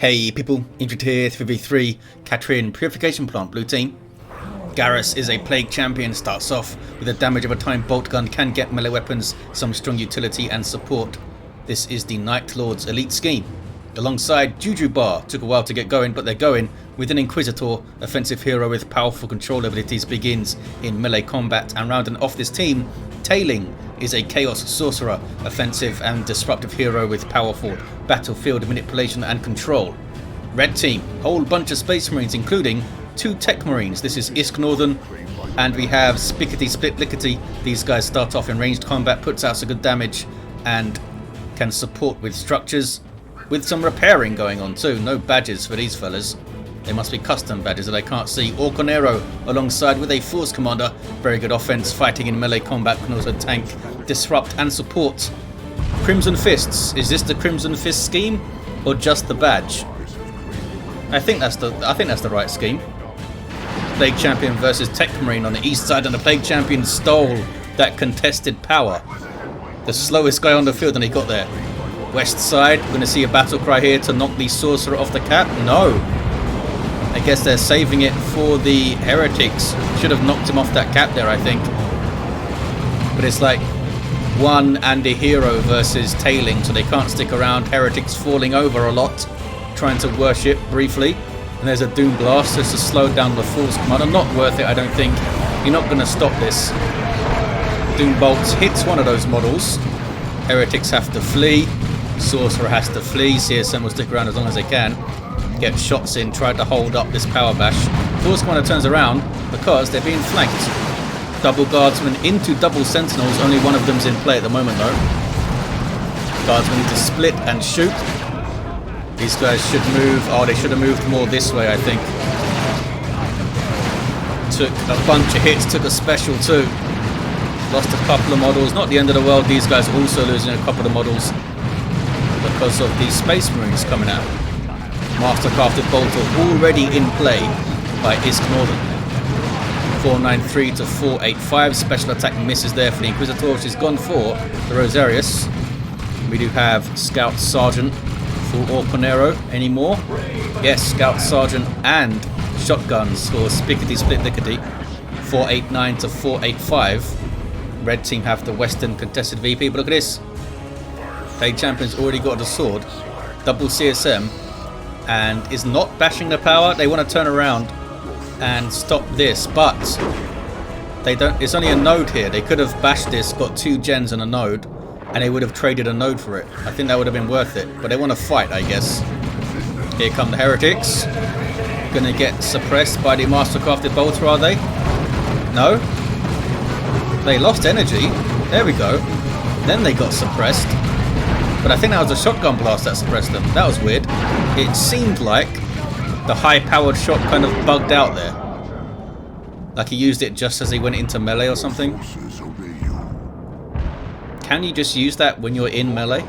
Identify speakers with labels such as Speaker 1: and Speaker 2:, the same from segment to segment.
Speaker 1: Hey people, Injured here, 3v3, Techmarine Purification Plant, blue team. Garrus is a plague champion, starts off with the damage of a time bolt gun, can get melee weapons, some strong utility and support. This is the Night Lord's elite scheme. Alongside Jujubar, took a while to get going, but they're going with an Inquisitor, offensive hero with powerful control abilities, begins in melee combat, and rounding off this team, Tayling is a Chaos Sorcerer, offensive and disruptive hero with powerful battlefield manipulation and control. Red team, whole bunch of Space Marines including 2 Techmarines. This is IskNorthern, and we have SpicketySplitLickety. These guys start off in ranged combat, puts out some good damage and can support with structures, with some repairing going on too. No badges for these fellas. They must be custom badges that I can't see. Orconero alongside with a Force Commander. Very good offense, fighting in melee combat, can also tank, disrupt and support. Crimson Fists. Is this the Crimson Fist scheme or just the badge? I think that's the right scheme. Plague Champion versus Techmarine on the east side, and the Plague Champion stole that contested power. The slowest guy on the field, and he got there. West side, we're going to see a battle cry here to knock the Sorcerer off the cap. No. I guess they're saving it for the Heretics. Should have knocked him off that cap there, I think. But it's like one and a hero versus Tayling, so they can't stick around. Heretics falling over a lot, trying to worship briefly. And there's a Doom Blast just to slow down the Force Commander. Not worth it, I don't think. You're not going to stop this. Doom Bolts hits one of those models. Heretics have to flee. Sorcerer has to flee. CSM will stick around as long as they can. Get shots in, try to hold up this power bash. Force Commander turns around because they're being flanked. Double Guardsmen into double Sentinels. Only one of them's in play at the moment though. Guardsmen need to split and shoot. These guys should move. Oh, they should have moved more this way, I think. Took a bunch of hits, took a special too. Lost a couple of models. Not the end of the world. These guys are also losing a couple of models because of the Space Marines coming out. Mastercrafted Bolter already in play by IskNorthern. 493 to 485. Special attack misses there for the Inquisitor, which is gone for the Rosarius. We do have Scout Sergeant for Orconero. Any more? Yes, Scout Sergeant and shotguns for SpicketySplitLickety. 489 to 485. Red team have the Western contested VP, but look at this. Plague Champion's already got the sword. Double CSM. And is not bashing the power. They want to turn around and stop this, but they don't. It's only a node here. They could have bashed this, got 2 gens and a node, and they would have traded a node for it. I think that would have been worth it, but they want to fight, I guess. Here come the Heretics. Gonna get suppressed by the Mastercrafted Bolter, are they? No? They lost energy. There we go. Then they got suppressed. But I think that was a shotgun blast that suppressed them. That was weird. It seemed like the high-powered shot kind of bugged out there. Like he used it just as he went into melee or something. Can you just use that when you're in melee?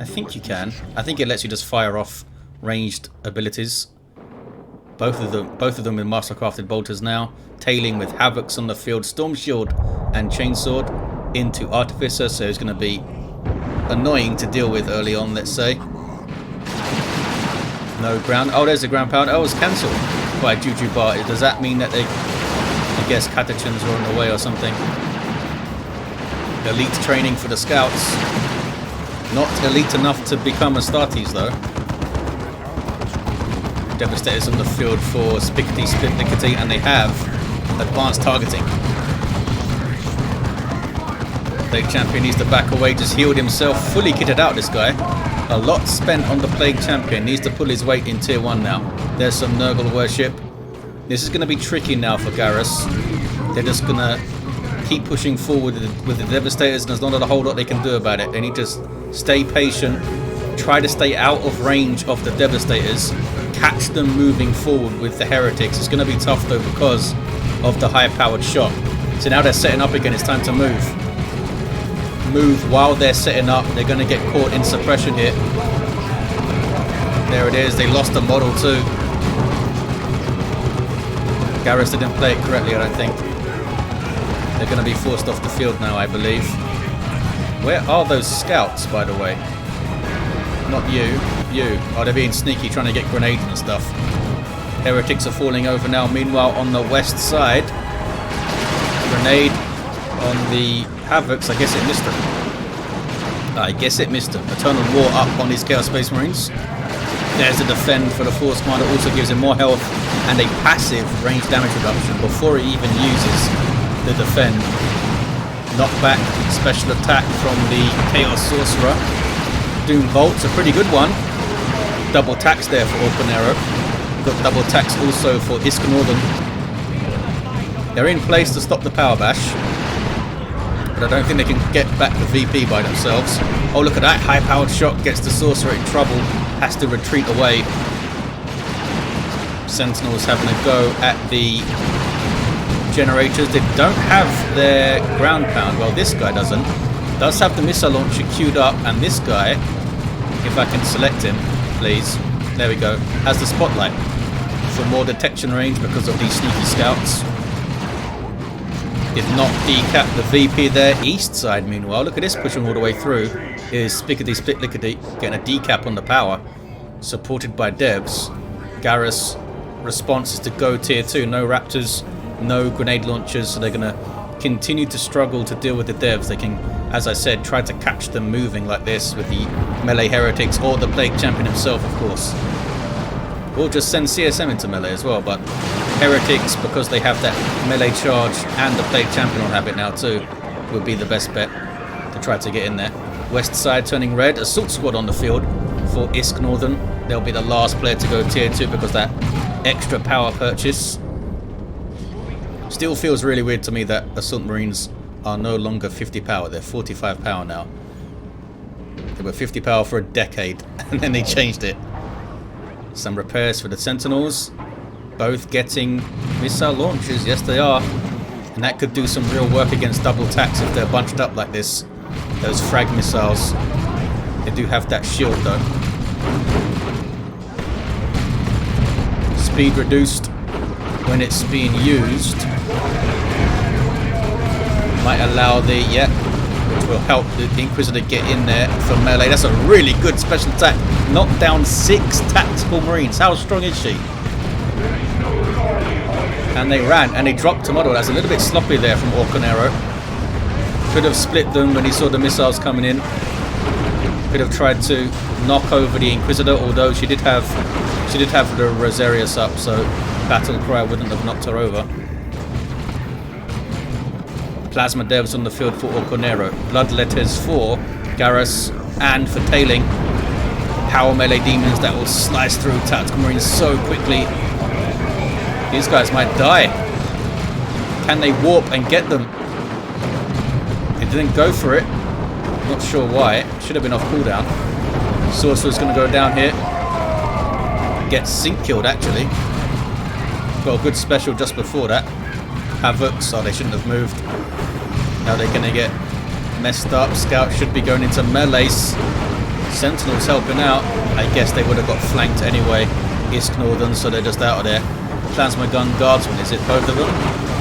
Speaker 1: I think you can. I think it lets you just fire off ranged abilities. Both of them with Mastercrafted Bolters now. Tayling with Havocs on the field. Storm Shield and Chainsword into Artificer, so it's going to be annoying to deal with early on, let's say. No ground. Oh, there's the ground pound. Oh, it's cancelled by Jujubar. Does that mean that they, I guess, Catachans were on the way or something? Elite training for the scouts. Not elite enough to become Astartes though. Devastators on the field for SpicketySplitLickety, and they have advanced targeting. Plague Champion needs to back away, just healed himself, fully kitted out this guy. A lot spent on the Plague Champion, needs to pull his weight in tier 1 now. There's some Nurgle worship. This is going to be tricky now for Garrus. They're just going to keep pushing forward with the Devastators, and there's not a whole lot they can do about it. They need to stay patient, try to stay out of range of the Devastators, catch them moving forward with the Heretics. It's going to be tough though because of the high-powered shot. So now they're setting up again, it's time to move. Move while they're setting up. They're going to get caught in suppression here. There it is. They lost the model too. Garrus didn't play it correctly, I don't think. They're going to be forced off the field now, I believe. Where are those scouts, by the way? Not you. You. Oh, they're being sneaky, trying to get grenades and stuff. Heretics are falling over now. Meanwhile, on the west side, grenade on the Havocs. I guess it missed them. Eternal War up on his Chaos Space Marines. There's the defend for the Force Commander. Also gives him more health and a passive range damage reduction before he even uses the defend. Knockback, special attack from the Chaos Sorcerer. Doom Bolt's a pretty good one. Double tax there for Orconero. Got double tax also for IskNorthern. They're in place to stop the power bash, but I don't think they can get back the VP by themselves. Oh, look at that. High-powered shot gets the Sorcerer in trouble. Has to retreat away. Sentinels having a go at the generators. They don't have their ground pound. Well, this guy doesn't. Does have the missile launcher queued up, and this guy, if I can select him, please. There we go. Has the spotlight for more detection range because of these sneaky scouts. Did not decap the VP there. East side, meanwhile, look at this pushing all the way through. Is SpicketySplitLickety getting a decap on the power, supported by devs. Garrus response is to go tier 2. No raptors, no grenade launchers, so they're going to continue to struggle to deal with the devs. They can, as I said, try to catch them moving like this with the melee heretics or the plague champion himself, of course. Or just send CSM into melee as well, but heretics, because they have that melee charge and the plague champion on habit now too, would be the best bet to try to get in there. West side turning red. Assault squad on the field for IskNorthern. They'll be the last player to go tier 2 because that extra power purchase. Still feels really weird to me that Assault Marines are no longer 50 power. They're 45 power now. They were 50 power for a decade and then they changed it. Some repairs for the Sentinels. Both getting missile launchers. Yes, they are. And that could do some real work against double tax if they're bunched up like this. Those frag missiles. They do have that shield though. Speed reduced when it's being used. Might allow the, which will help the Inquisitor get in there for melee. That's a really good special attack. Knocked down 6 tactical Marines. How strong is she? And they ran and they dropped a model. That's a little bit sloppy there from Orconero. Could have split them when he saw the missiles coming in. Could have tried to knock over the Inquisitor, although she did have the Rosarius up, so Battle Cry wouldn't have knocked her over. Plasma devs on the field for Orconero. Bloodletters for Garrus and for Tayling. Power melee demons that will slice through tactical Marines so quickly. These guys might die. Can they warp and get them? They didn't go for it. Not sure why. Should have been off cooldown. Sorcerer's going to go down here. Get sync killed actually. Got a good special just before that. Havocs, oh they shouldn't have moved. Now they're going to get messed up. Scout should be going into melees. Sentinels helping out. I guess they would have got flanked anyway. IskNorthern, so they're just out of there. Plasma gun guardsmen, is it both of them?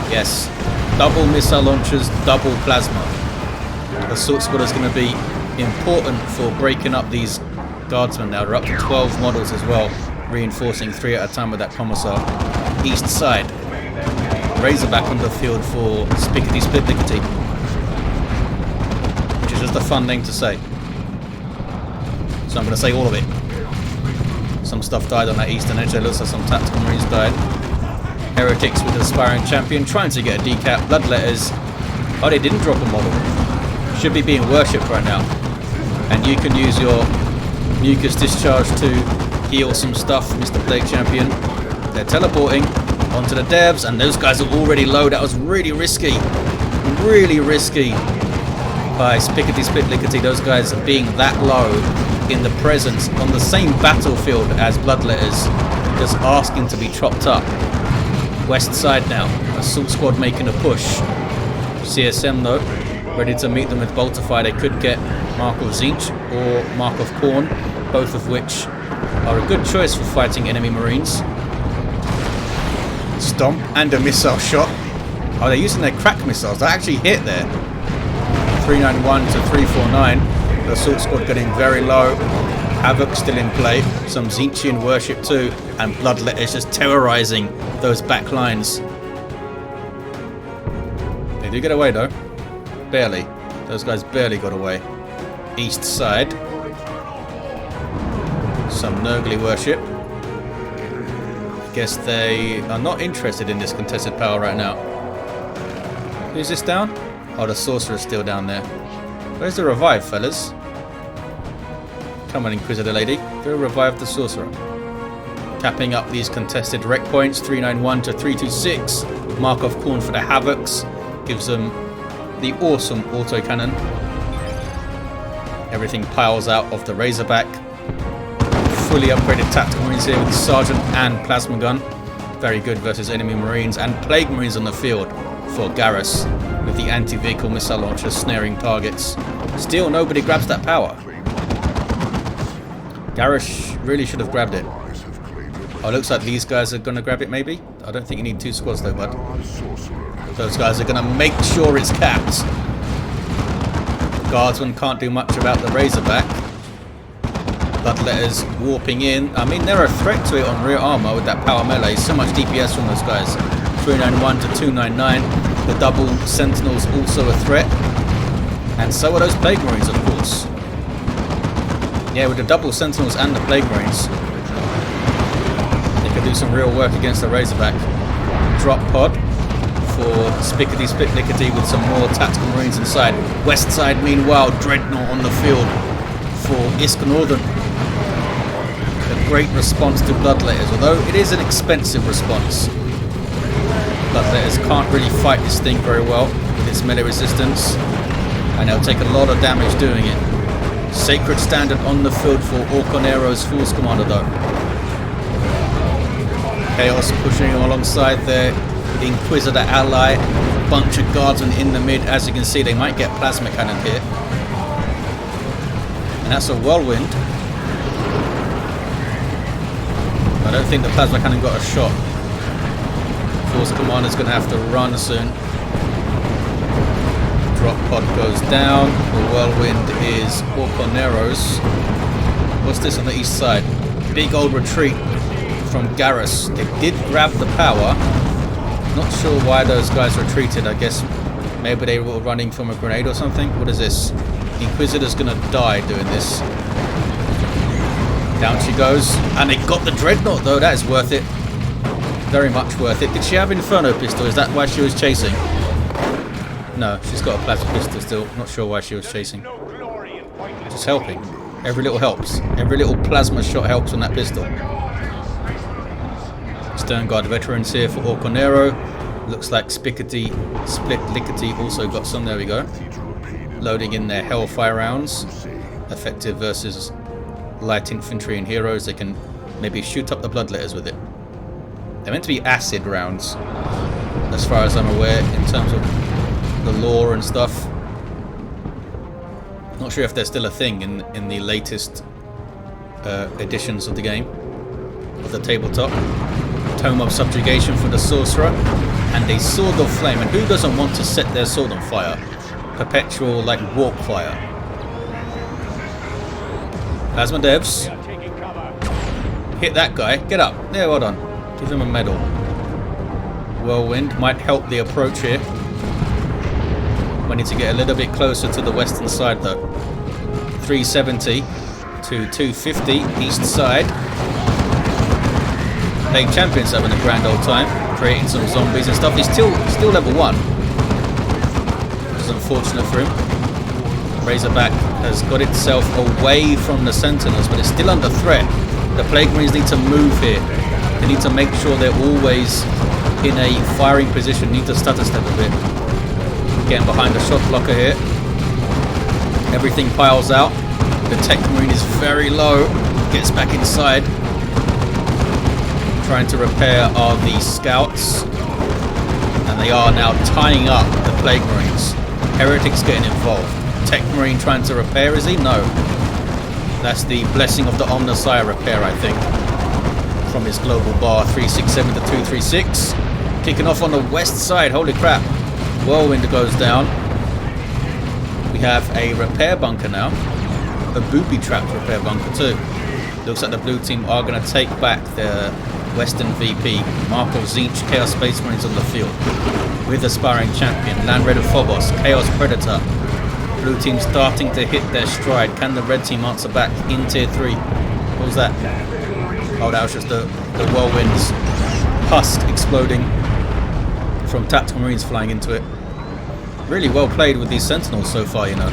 Speaker 1: Yes. Double missile launchers, double plasma. Assault squad is going to be important for breaking up these guardsmen now. They're up to 12 models as well, reinforcing 3 at a time with that commissar. East side. Razorback on the field for SpicketySplitLickety, which is just a fun name to say. So I'm going to say all of it. Some stuff died on that eastern edge. There looks like some tactical Marines died. Heretics with the aspiring champion trying to get a decap. Bloodletters. Oh, they didn't drop a model. Should be being worshipped right now. And you can use your mucus discharge to heal some stuff, Mr. Plague Champion. They're teleporting onto the devs, and those guys are already low. That was really risky. Really risky by SpicketySplitLickety. Those guys being that low in the presence on the same battlefield as Bloodletters, just asking to be chopped up. West side now. Assault squad making a push. CSM though, ready to meet them with Boltify. They could get Mark of Zinch or Mark of Corn, both of which are a good choice for fighting enemy Marines. Stomp and a missile shot. Oh, they're using their crack missiles. They actually hit there. 391 to 349. The assault squad getting very low. Havoc still in play, some Tzeentchian worship too, and Bloodletters just terrorizing those back lines. They do get away though. Barely. Those guys barely got away. East side. Some Nurgly worship. Guess they are not interested in this contested power right now. Who's this down? Oh, the Sorcerer is still down there. Where's the revive, fellas? Come on, Inquisitor lady. Go revive the Sorcerer. Capping up these contested wreck points. 391 to 326. Markov Khorne for the Havocs. Gives them the awesome autocannon. Everything piles out of the Razorback. Fully upgraded tactical marines here with Sergeant and Plasma Gun. Very good versus enemy marines. And Plague Marines on the field for Garrus with the anti-vehicle missile launcher snaring targets. Still nobody grabs that power. Garrus really should have grabbed it. Oh, looks like these guys are going to grab it maybe. I don't think you need 2 squads though, bud. Those guys are going to make sure it's capped. Guardsmen can't do much about the Razorback. Bloodletters warping in. I mean, they're a threat to it on rear armor with that power melee. So much DPS from those guys. 391 to 299. The double Sentinels also a threat. And so are those Plague Marines, of course. Yeah, with the double Sentinels and the Plague Marines, they could do some real work against the Razorback. Drop pod for SpicketySplitLickety with some more tactical marines inside. West side, meanwhile, Dreadnought on the field for IskNorthern. A great response to Bloodletters, although it is an expensive response. Bloodletters can't really fight this thing very well with its melee resistance, and they'll take a lot of damage doing it. Sacred Standard on the field for Orconero's Force Commander though. Chaos pushing him alongside their Inquisitor ally. Bunch of guardsmen in the mid. As you can see, they might get Plasma Cannon here. And that's a Whirlwind. I don't think the Plasma Cannon got a shot. Force Commander's going to have to run soon. Drop pod goes down. The Whirlwind is Orconero's. What's this on the east side? Big old retreat from Garrus. They did grab the power. Not sure why those guys retreated. I guess maybe they were running from a grenade or something. What is this? The Inquisitor's gonna die doing this. Down she goes. And they got the Dreadnought though. That is worth it. Very much worth it. Did she have Inferno pistol? Is that why she was chasing? No, she's got a plasma pistol still. Not sure why she was chasing. Just helping. Every little helps. Every little plasma shot helps on that pistol. Stern Guard veterans here for Orconero. Looks like SpicketySplitLickety also got some. There we go. Loading in their Hellfire rounds. Effective versus light infantry and heroes. They can maybe shoot up the Bloodletters with it. They're meant to be acid rounds, as far as I'm aware, in terms of the lore and stuff. Not sure if they're still a thing in the latest editions of the game, of the tabletop. Tome of Subjugation for the Sorcerer, and a Sword of Flame. And who doesn't want to set their sword on fire? Perpetual, like, walk fire. Plasma devs. Hit that guy. Get up. Yeah, well done. Give him a medal. Whirlwind might help the approach here. We need to get a little bit closer to the western side though. 370 to 250 east side. Plague Champion's having a grand old time, creating some zombies and stuff. He's still level 1. Which is unfortunate for him. Razorback has got itself away from the Sentinels, but it's still under threat. The Plague Marines need to move here. They need to make sure they're always in a firing position. Need to stutter step a bit. Getting behind the shot blocker here. Everything piles out. The Techmarine is very low. Gets back inside. Trying to repair are the scouts. And they are now tying up the Plague Marines. Heretics getting involved. Techmarine trying to repair, is he? No. That's the Blessing of the Omnissiah repair, I think. From his global bar, 367 to 236. Kicking off on the west side, holy crap. Whirlwind goes down. We have a repair bunker now. a booby trap repair bunker too. Looks like the blue team are going to take back their Western VP, Marco Zinch, Chaos Space Marines on the field. With Aspiring Champion, Land Raider Phobos, Chaos Predator. Blue team starting to hit their stride. Can the red team answer back in tier 3? What was that? Oh, that was just the whirlwinds. Husk exploding from tactical marines flying into it. Really well played with these sentinels so far, you know.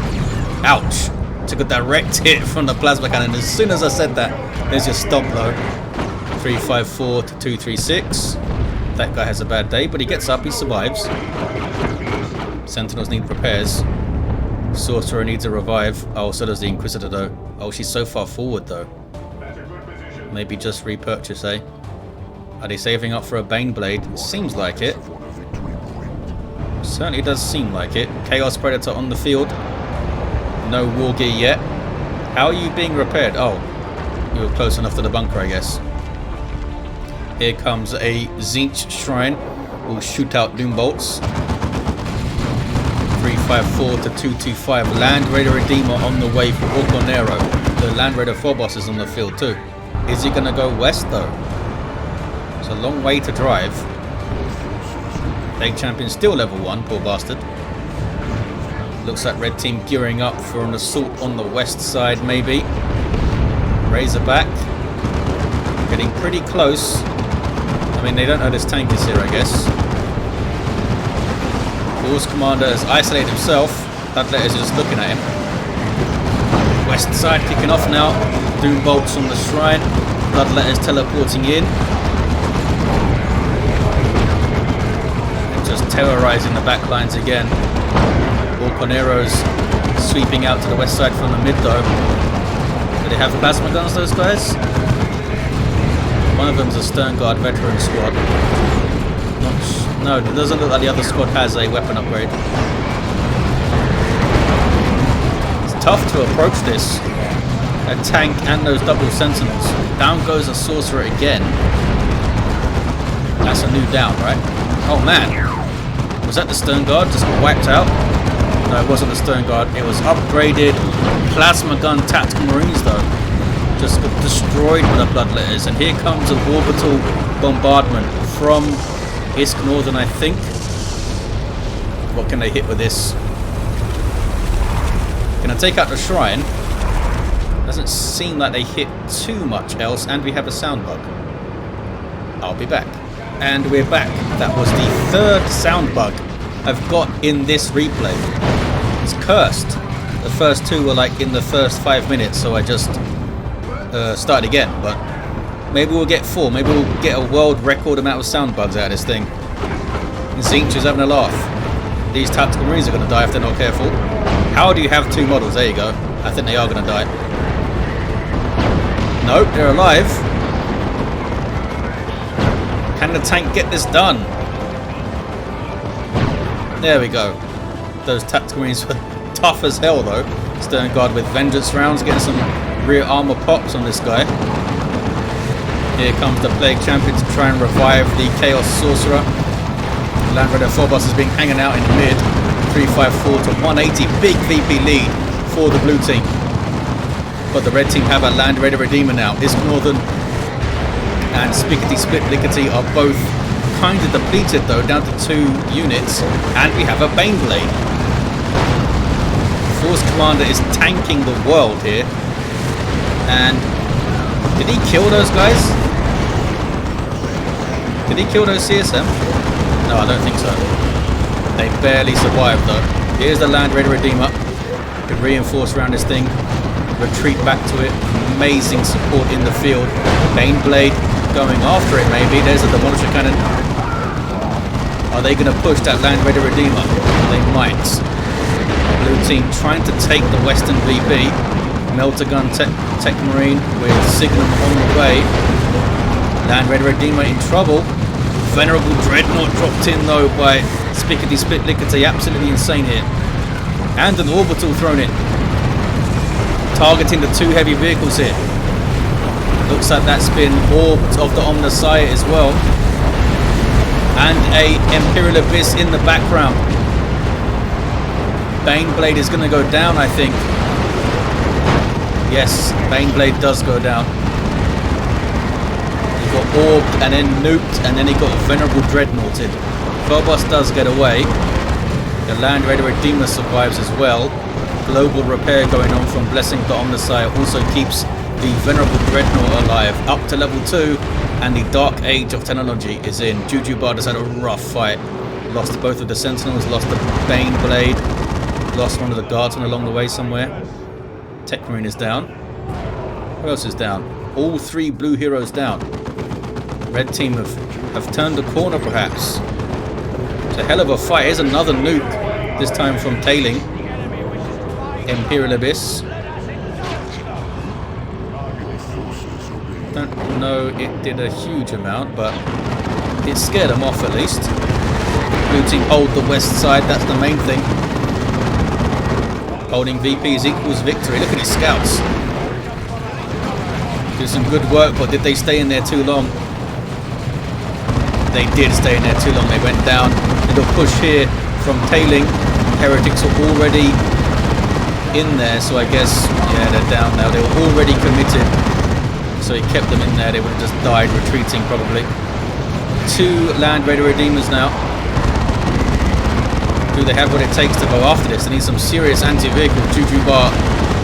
Speaker 1: Ouch! Took a direct hit from the plasma cannon. As soon as I said that, there's your stomp though. 354 to 236. That guy has a bad day, but he gets up, he survives. Sentinels need repairs. Sorcerer needs a revive. Oh, so does the Inquisitor though. Oh, she's so far forward though. Maybe just repurchase, eh? Are they saving up for a Baneblade? Seems like it. Certainly does seem like it. Chaos Predator on the field. No war gear yet. How are you being repaired? Oh, you were close enough to the bunker, I guess. Here comes a Zinch Shrine. We'll shoot out Doom Bolts. 354 to 225. Land Raider Redeemer on the way for Orconero. The Land Raider Phobos is on the field too. Is he going to go west though? It's a long way to drive. Plague Champion still level 1, poor bastard. Looks like red team gearing up for an assault on the west side maybe. Razorback. Getting pretty close. I mean, they don't know this tank is here, I guess. Force Commander has isolated himself. Bloodletters is just looking at him. West side kicking off now. Doom Bolts on the shrine. Bloodletters teleporting in. And just terrorizing the back lines again. Orconero's sweeping out to the west side from the mid though. Do they have plasma guns, those guys? One of them's a Stern Guard veteran squad. No, it doesn't look like the other squad has a weapon upgrade. It's tough to approach this. A tank and those double sentinels. Down goes a sorcerer again. That's a new down, right? Oh man. Was that the Stern Guard? Just got wiped out? No, it wasn't the Stern Guard. It was upgraded plasma gun tactical marines though. Just got destroyed with the Bloodletters. And here comes an orbital bombardment from IskNorthern, I think. What can they hit with this? Can I take out the shrine? Doesn't seem like they hit too much else. And we have a sound bug. I'll be back. And we're back. That was the third sound bug I've got in this replay. It's cursed. The first two were like in the first 5 minutes, so I just started again. But maybe we'll get 4. Maybe we'll get a world record amount of sound bugs out of this thing. Zinch is having a laugh. These tactical marines are going to die if they're not careful. How do you have 2 models? There you go. I think they are going to die. Nope, they're alive. Can the tank get this done? There we go. Those tactical marines were tough as hell though. Stern Guard with vengeance rounds, getting some rear armor pops on this guy. Here comes the Plague Champion to try and revive the Chaos Sorcerer. Land Raider Phobos has been hanging out in the mid. 354 to 180. Big VP lead for the blue team. But the red team have a Land Raider Redeemer now. IskNorthern and SpicketySplitLickety are both kind of depleted though, down to 2 units. And we have a Baneblade. Force Commander is tanking the world here. And did he kill those guys? Did he kill those CSM? No, I don't think so. They barely survived though. Here's the Land Raider Redeemer. Can reinforce around this thing. Retreat back to it. Amazing support in the field. Baneblade going after it maybe. There's a Demolisher Cannon. Are they going to push that Land Raider Redeemer? They might. Blue team trying to take the Western VP. Melter Gun Techmarine with Signum on the way. Land Raider Redeemer in trouble. Venerable Dreadnought dropped in though by SpicketySplitLickety. Absolutely insane here. And an orbital thrown in. Targeting the 2 heavy vehicles here. Looks like that's been orbed of the Omnissiah as well. And a Imperial Abyss in the background. Baneblade is going to go down, I think. Yes, Baneblade does go down. He got orbed and then nuked, and then he got Venerable Dreadnoughted. Phobos does get away. The Land Raider Redeemer survives as well. Global repair going on from Blessing the Omnissiah also keeps the Venerable Dreadnought alive up to level 2, and the Dark Age of Technology is in. Jujubar has had a rough fight. Lost both of the Sentinels, lost the Baneblade, lost one of the guardsmen along the way somewhere. Techmarine is down. Who else is down? All 3 blue heroes down. Red team have turned the corner perhaps. It's a hell of a fight. Here's another nuke, this time from Tayling. Imperial Abyss. Don't know it did a huge amount, but it scared them off at least. Blue team hold the west side, that's the main thing. Holding VPs equals victory. Look at his scouts. Do some good work, but did they stay in there too long? They did stay in there too long. They went down. Little push here from Tayling. Heretics are already in there, so I guess, yeah, they're down now. They were already committed, so he kept them in there. They would have just died retreating probably. 2 Land Raider Redeemers now. Do they have what it takes to go after this? They need some serious anti-vehicle. Jujubar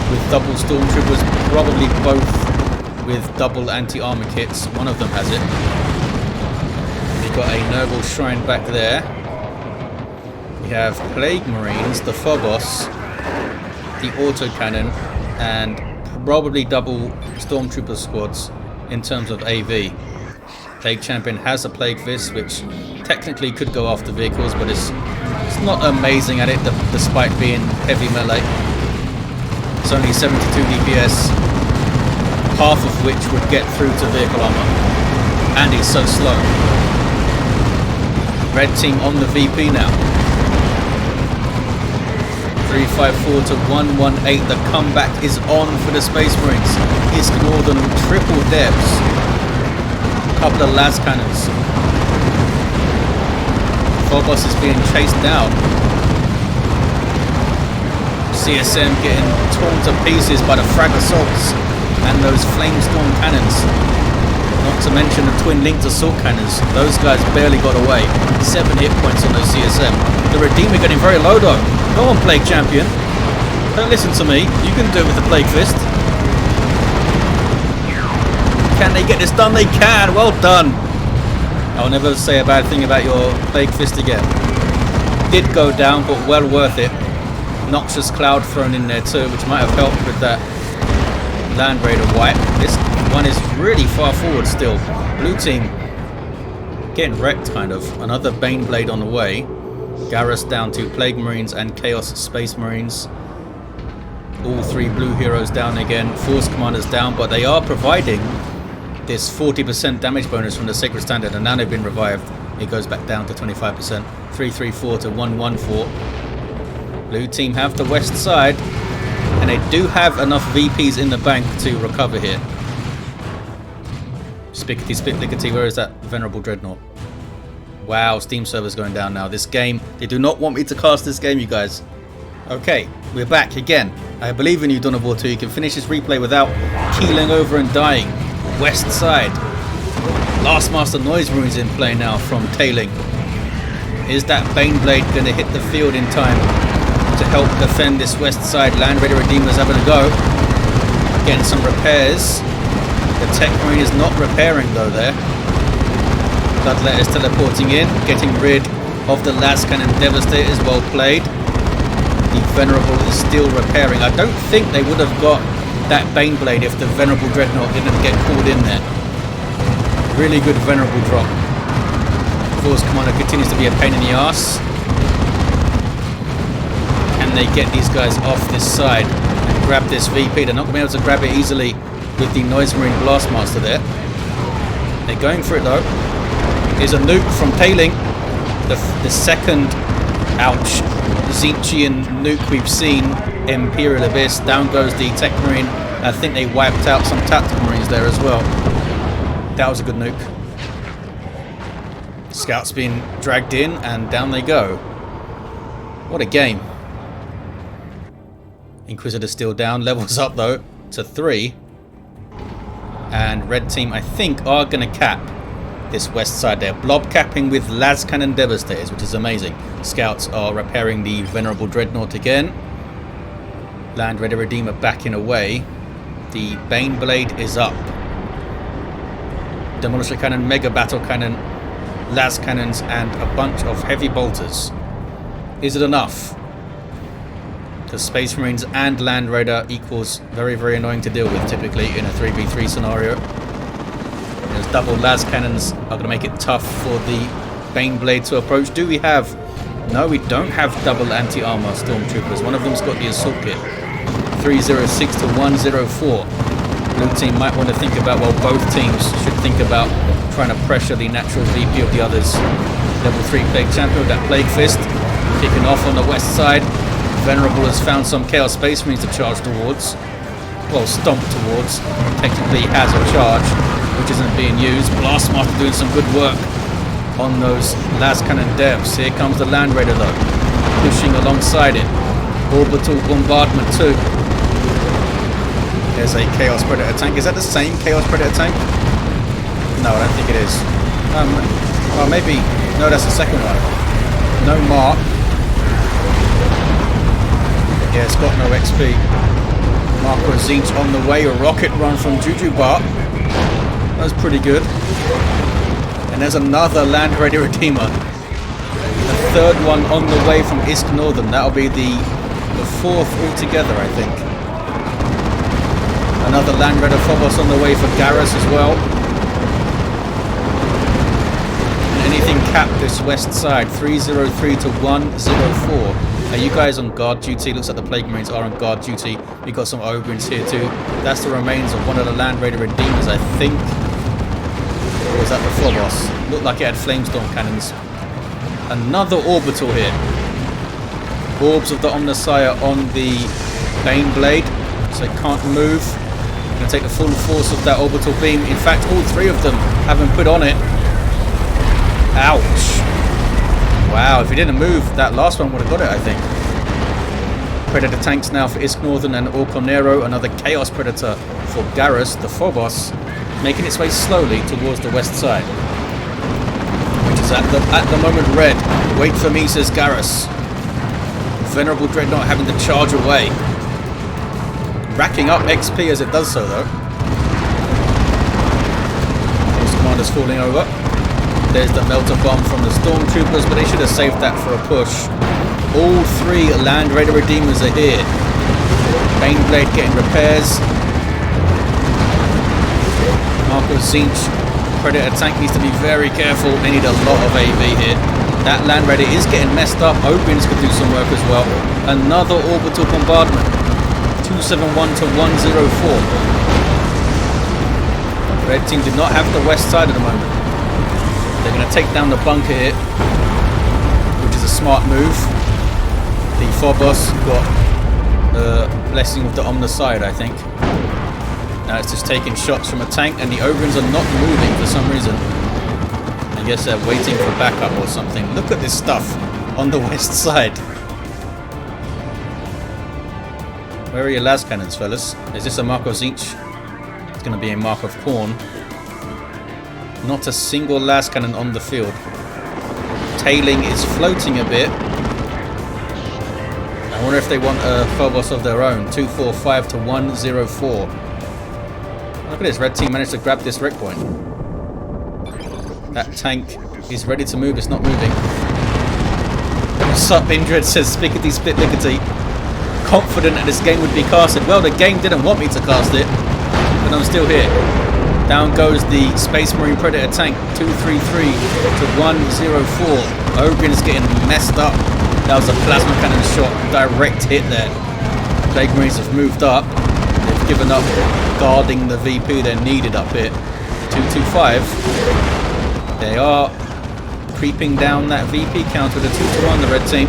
Speaker 1: with double stormtroopers, probably both with double anti-armor kits. One of them has it. We've got a noble shrine back there. We have Plague Marines, the Phobos, the autocannon, and probably double stormtrooper squads in terms of AV. Plague Champion has a Plague Fist, which technically could go after vehicles, but it's not amazing at it, despite being heavy melee. It's only 72 DPS, half of which would get through to vehicle armor, and it's so slow. Red team on the VP now. 354 to 118. The comeback is on for the Space Marines. IskNorthern triple depths. Couple of las cannons. Phobos is being chased down. CSM getting torn to pieces by the frag assaults and those flamestorm cannons. Not to mention the twin linked assault cannons. Those guys barely got away. 7 hit points on those CSM. The Redeemer getting very low though. Go on, Plague Champion. Don't listen to me. You can do it with the Plague Fist. Can they get this done? They can. Well done. I'll never say a bad thing about your Plague Fist again. Did go down, but well worth it. Noxious Cloud thrown in there too, which might have helped with that Land Raider wipe. This one is really far forward still. Blue team getting wrecked, kind of. Another Baneblade on the way. Garrus down to Plague Marines and Chaos Space Marines. All 3 blue heroes down again. Force Commanders down, but they are providing this 40% damage bonus from the Sacred Standard, and now they've been revived. It goes back down to 25%. 334 to 114. Blue team have the west side, and they do have enough VPs in the bank to recover here. SpicketySplitLickety, where is that Venerable Dreadnought? Wow, Steam server's going down now. This game, they do not want me to cast this game, you guys. Okay, we're back again. I believe in you, Dawn of War 2. You can finish this replay without keeling over and dying. West side. Last Master Noise Marines in play now from Tayling. Is that Baneblade going to hit the field in time to help defend this west side? Land Raider Redeemers having a go. Getting some repairs. The Techmarine is not repairing though there. Bloodlet is teleporting in, getting rid of the las cannon devastators. Well played. The Venerable is still repairing. I don't think they would have got that Baneblade if the Venerable Dreadnought didn't get called in there. Really good Venerable drop. Force Commander continues to be a pain in the ass. Can they get these guys off this side and grab this VP? They're not going to be able to grab it easily with the Noise Marine Blastmaster there. They're going for it though. Here's a nuke from Tayling. The second, ouch, Zinchian nuke we've seen. Imperial Abyss. Down goes the Techmarine. I think they wiped out some tactical marines there as well. That was a good nuke. Scouts being dragged in and down they go. What a game. Inquisitor still down. Levels up though. to 3. And red team, I think, are going to cap this west side there. Blob capping with las cannon devastators, which is amazing. Scouts are repairing the venerable dreadnought again. Land Raider Redeemer backing away. The Bane Blade is up. Demolisher Cannon, Mega Battle Cannon, las cannons, and a bunch of heavy bolters. Is it enough? The Space Marines and Land Raider equals very, very annoying to deal with typically in a 3v3 scenario. Those double las cannons are going to make it tough for the Bane Blade to approach. Do we have... No, we don't have double anti-armor stormtroopers. One of them's got the assault kit. 306 to 104. Blue team might want to think about, well, both teams should think about trying to pressure the natural VP of the others. Level 3 Plague Champion with that Plague Fist kicking off on the west side. Venerable has found some Chaos Space Marines to charge towards. Well, stomp towards. Technically has a charge, which isn't being used. Blastmaster doing some good work on those las cannon devs. Here comes the Land Raider though, pushing alongside it. Orbital bombardment too. There's a Chaos Predator tank. Is that the same Chaos Predator tank? No, I don't think it is. Well, maybe. No, that's the second one. No mark. Yeah, it's got no XP. Marco Zinch on the way. A rocket run from Jujubar. That's pretty good. And there's another Land Raider Redeemer. The third one on the way from IskNorthern. That'll be the fourth altogether, I think. Another Land Raider Phobos on the way for Garrus as well. And anything capped this west side. 303 to 104. Are you guys on guard duty? Looks like the Plague Marines are on guard duty. We've got some Ogrins here too. That's the remains of one of the Land Raider Redeemers, I think. Or was that the Phobos? Looked like it had Flamestorm cannons. Another orbital here. Orbs of the Omnissiah on the Bane Blade. So it can't move. Going to take the full force of that orbital beam. In fact, all three of them have been put on it. Ouch. Wow, if he didn't move, that last one would have got it, I think. Predator tanks now for IskNorthern and Orconero. Another Chaos Predator for Garrus, the Phobos, making its way slowly towards the west side. Which is at the moment red. Wait for me, says Garrus. Venerable Dreadnought having to charge away. Racking up XP as it does so, though. Those commanders falling over. There's the melter bomb from the stormtroopers, but they should have saved that for a push. All three Land Raider Redeemers are here. Bane Blade getting repairs. Marco Zinch, Predator tank needs to be very careful. They need a lot of AV here. That Land Raider is getting messed up. Ogrins could do some work as well. Another orbital bombardment. 271 to 104. Red team do not have the west side at the moment. They're going to take down the bunker here, which is a smart move. The Phobos got the blessing of the Omnissiah, I think. Now it's just taking shots from a tank, and the Ogrins are not moving for some reason. I guess they're waiting for backup or something. Look at this stuff on the west side. Where are your las cannons, fellas? Is this a Mark of Zinch? It's going to be a Mark of Khorne. Not a single las cannon on the field. Tayling is floating a bit. I wonder if they want a Phobos of their own. 245 to 104. Look at this, red team managed to grab this wreck point. That tank is ready to move, it's not moving. What's up, Indred, says SpicketySplitLickety. Confident that this game would be casted. Well, the game didn't want me to cast it, but I'm still here. Down goes the Space Marine Predator tank, 233 to 104. Ogrins getting messed up. That was a plasma cannon shot, direct hit there. Plague Marines have moved up. They've given up guarding the VP they're needed up here. 225. They are creeping down that VP count with a 2-1, the red team.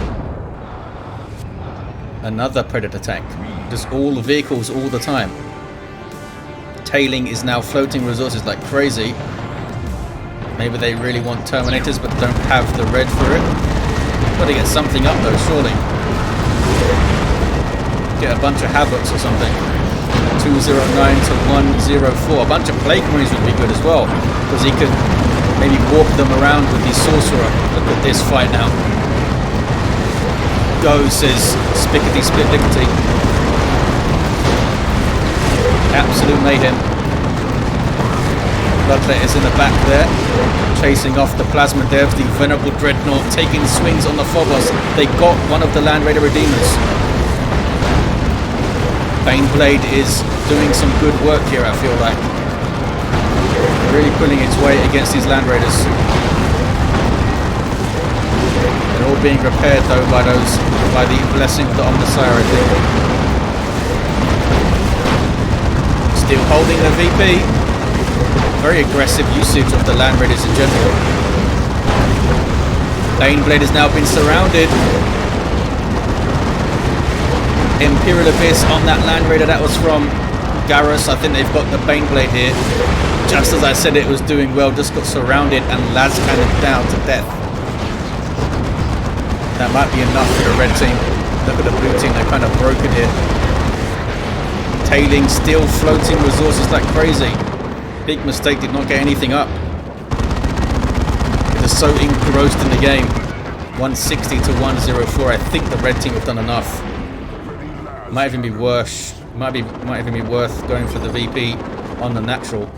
Speaker 1: Another Predator tank. Just all the vehicles all the time. Tayling is now floating resources like crazy. Maybe they really want Terminators but don't have the red for it. Got to get something up though, surely. Get a bunch of Havocs or something. 209 to 104. A bunch of Plague Marines would be good as well, because he could maybe warp them around with the Sorcerer. Look at this fight now. Go, says SpicketySplitLickety. Absolute mayhem. Bloodlet is in the back there, chasing off the Plasma Devs. The Venerable Dreadnought taking swings on the Phobos. They got one of the Land Raider Redeemers. Baneblade is doing some good work here, I feel like. Really pulling its weight against these Land Raiders. They're all being repaired though by the blessing of the Omnissiah, I think. Still holding the VP. Very aggressive usage of the Land Raiders in general. Baneblade has now been surrounded. Imperial Abyss on that Land Raider, that was from Garrus. I think they've got the Baneblade here. Just as I said it was doing well, just got surrounded and las cannon down to death. That might be enough for the red team. Look at the blue team, they're kind of broken here. Tayling still floating resources like crazy. Big mistake, did not get anything up. They're so engrossed in the game. 160 to 104. I think the red team have done enough. Might even be worse. Might even be worth going for the VP on the natural.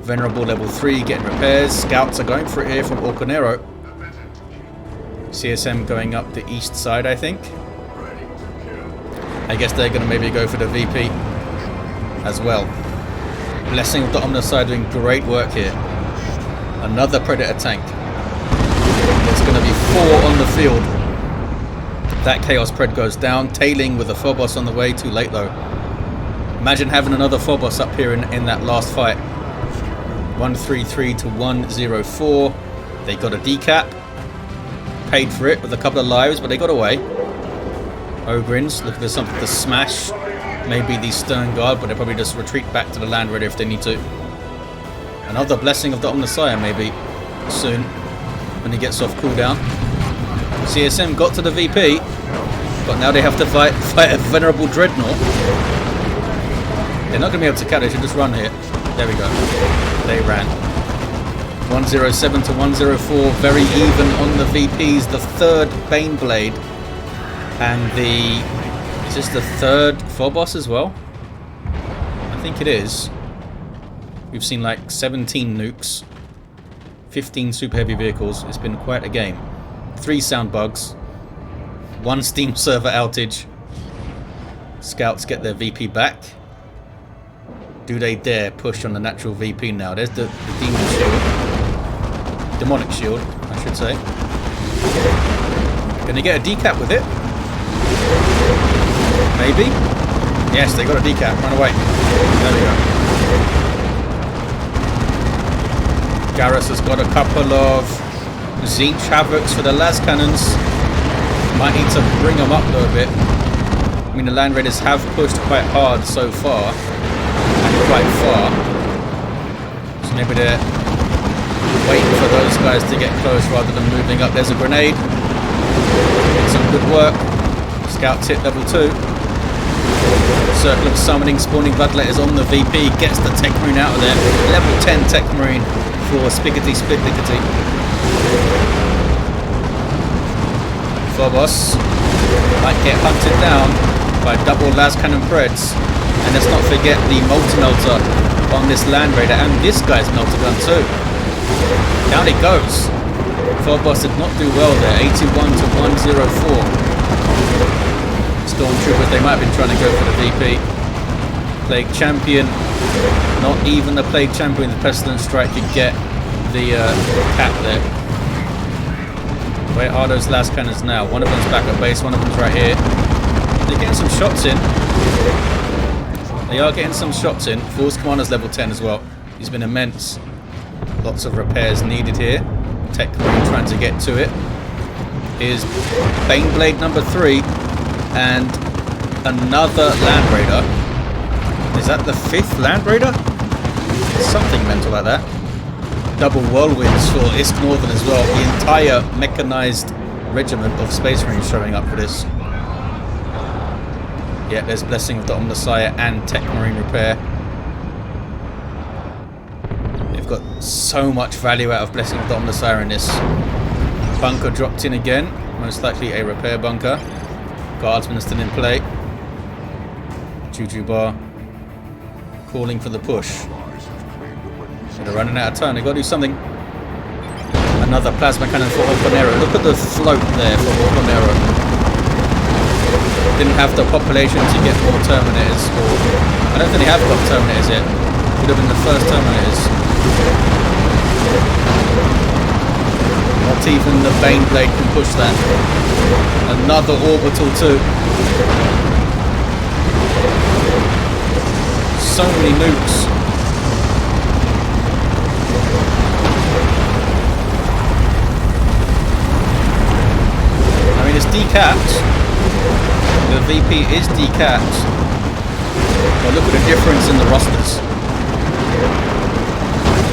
Speaker 1: Venerable level 3 getting repairs. Scouts are going for it here from Orconero. CSM going up the east side, I think. I guess they're going to maybe go for the VP as well. Blessing of the Omnissiah doing great work here. Another Predator tank. There's going to be 4 on the field. That Chaos Pred goes down. Tayling with a Phobos on the way. Too late though. Imagine having another Phobos up here in that last fight. 133 to 104. They got a decap. Paid for it with a couple of lives, but they got away. Ogrins looking for something to smash. Maybe the Stern Guard, but they'll probably just retreat back to the Land Raider if they need to. Another Blessing of the Omnissiah maybe soon when he gets off cooldown. CSM got to the VP, but now they have to fight a Venerable Dreadnought. They're not going to be able to catch. They should just run here. There we go. They ran. 107 to 104. Very even on the VPs. The third Baneblade and the... Is this the third Phobos as well? I think it is. We've seen like 17 nukes, 15 super heavy vehicles. It's been quite a game. 3 sound bugs, 1 Steam server outage. Scouts get their VP back. Do they dare push on the natural VP now? There's the demon shield. Demonic shield, I should say. Gonna get a decap with it. Maybe? Yes, they got a decap. Run away. There we go. Garrus has got a couple of Zinch Havocs for the las cannons. Might need to bring them up though a bit. I mean, the Land Raiders have pushed quite hard so far. And quite far. So maybe they're waiting for those guys to get close rather than moving up. There's a grenade. Did some good work. Scouts hit level 2. Circle of Summoning, spawning Bloodletters on the VP, gets the Techmarine out of there. Level 10 Techmarine for SpicketySplitLickety. Phobos might get hunted down by double las cannon Preds. And let's not forget the multi-melter on this Land Raider, and this guy's melter gun too. Down it goes. Phobos did not do well there, 81 to 104. Stormtroopers, they might have been trying to go for the VP. Plague Champion, not even the Plague Champion, the Pestilence Strike could get the cap there. Where are those last cannons now? One of them's back at base, one of them's right here. They're getting some shots in. They are getting some shots in. Force Commander's level 10 as well. He's been immense. Lots of repairs needed here. Techmarine trying to get to it. Here's Baneblade number 3. And another Land Raider. Is that the 5th Land Raider? Something mental like that. Double Whirlwinds for IskNorthern as well. The entire mechanized regiment of Space Marines showing up for this. Yeah, there's Blessing of the Omnissiah and Techmarine repair. They've got so much value out of Blessing of the Omnissiah in this. Bunker dropped in again, most likely a repair bunker. Guardsmen are still in play. Jujubar calling for the push. They're running out of time, they've got to do something. Another plasma cannon for Orconero. Look at the float there for Orconero. Didn't have the population to get more Terminators. I don't think they have got Terminators yet. Would have been the first Terminators. Not even the Baneblade can push that. Another orbital too. So many nukes. I mean, it's decapped. The VP is decapped. But look at the difference in the rosters.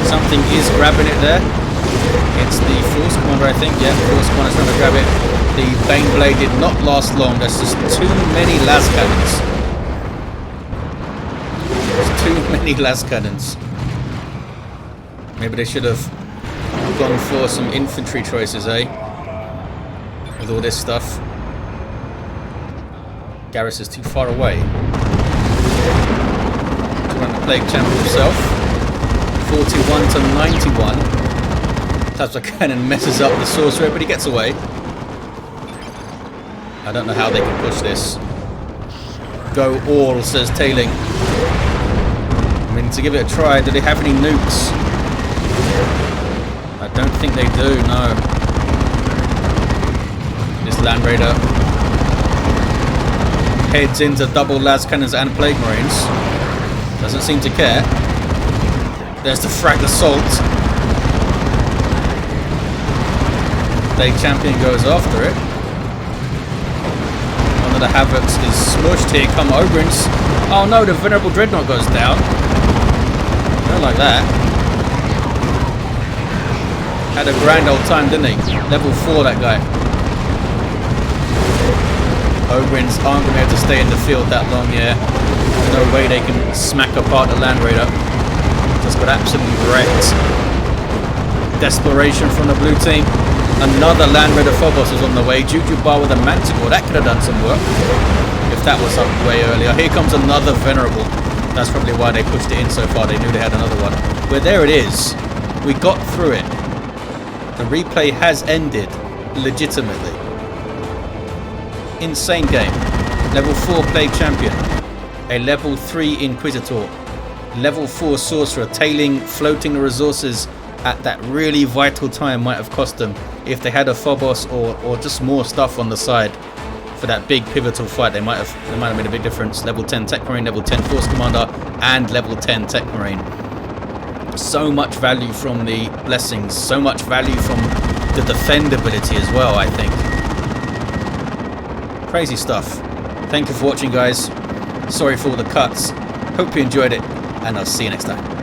Speaker 1: Something is grabbing it there. It's the Force Commander, I think. Yeah, Force Commander's trying to grab it. The Baneblade did not last long. There's just too many las cannons. There's too many las cannons. Maybe they should have gone for some infantry choices, eh? With all this stuff. Garrus is too far away to run the Plague Champion himself. 41 to 91. Plasma Cannon messes up the Sorcerer, but he gets away. I don't know how they can push this. Go all, says Tayling. I mean, to give it a try, do they have any nukes? I don't think they do, no. This Land Raider heads into double las cannons and plague marines. Doesn't seem to care. There's the frag assault. Plague Champion goes after it. One of the Havocs is smushed. Here come Ogrins. Oh no, the Venerable Dreadnought goes down. Don't like that. Had a grand old time, didn't he? Level 4, that guy. Ogrins aren't going to be able to stay in the field that long, yeah. No way they can smack apart the Land Raider. Just got absolutely wrecked. Desperation from the blue team. Another Land Raider Phobos is on the way. Jujubar with a Manticore. That could have done some work if that was up way earlier. Here comes another Venerable. That's probably why they pushed it in so far. They knew they had another one. But there it is. We got through it. The replay has ended legitimately. Insane game. Level 4 Plague Champion. A level 3 Inquisitor. Level 4 Sorcerer. Tayling, floating the resources at that really vital time might have cost them. If they had a Phobos or just more stuff on the side for that big pivotal fight, they might have made a big difference. Level 10 Techmarine, level 10 Force Commander, and level 10 Techmarine. So much value from the blessings. So much value from the defend ability as well, I think. Crazy stuff. Thank you for watching, guys. Sorry for all the cuts. Hope you enjoyed it, and I'll see you next time.